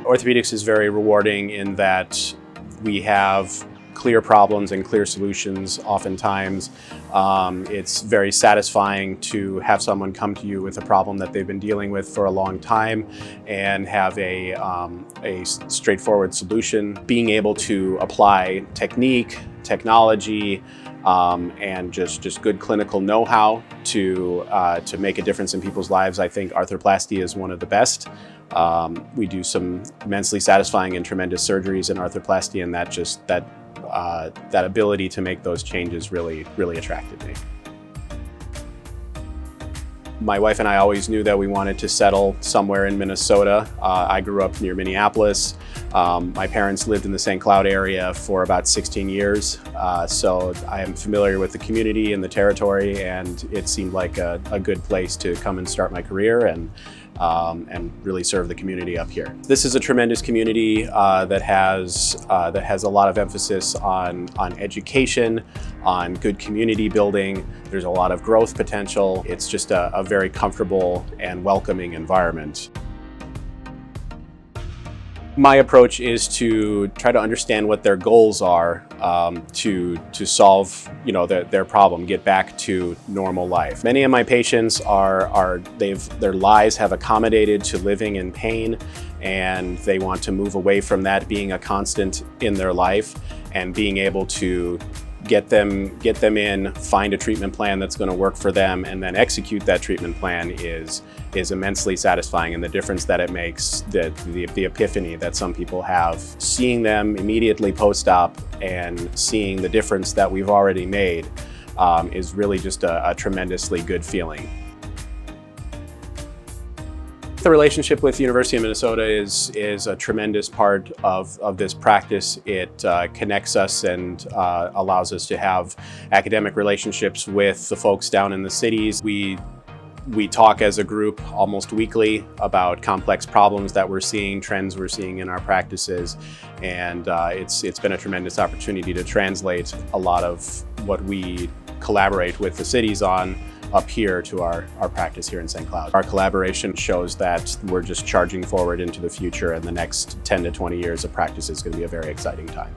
Orthopedics is very rewarding in that we have clear problems and clear solutions oftentimes. It's very satisfying to have someone come to you with a problem that they've been dealing with for a long time and have a straightforward solution. Being able to apply technique, technology, and just good clinical know-how to make a difference in people's lives. I think arthroplasty is one of the best. We do some immensely satisfying and tremendous surgeries in arthroplasty, and that ability to make those changes really attracted me. My wife and I always knew that we wanted to settle somewhere in Minnesota. I grew up near Minneapolis. My parents lived in the St. Cloud area for about 16 years, so I am familiar with the community and the territory, and it seemed like a good place to come and start my career and really serve the community up here. This is a tremendous community that has a lot of emphasis on education, on good community building. There's a lot of growth potential. It's just a very comfortable and welcoming environment. My approach is to try to understand what their goals are to solve, their problem, get back to normal life. Many of my patients their lives have accommodated to living in pain, and they want to move away from that being a constant in their life, and being able to get them in, find a treatment plan that's going to work for them, and then execute that treatment plan is immensely satisfying, and the difference that it makes, the epiphany that some people have. Seeing them immediately post-op and seeing the difference that we've already made is really just a tremendously good feeling. The relationship with the University of Minnesota is a tremendous part of this practice. It connects us and allows us to have academic relationships with the folks down in the cities. We talk as a group almost weekly about complex problems that we're seeing, trends we're seeing in our practices, and it's been a tremendous opportunity to translate a lot of what we collaborate with the cities on up here to our practice here in St. Cloud. Our collaboration shows that we're just charging forward into the future, and the next 10 to 20 years of practice is going to be a very exciting time.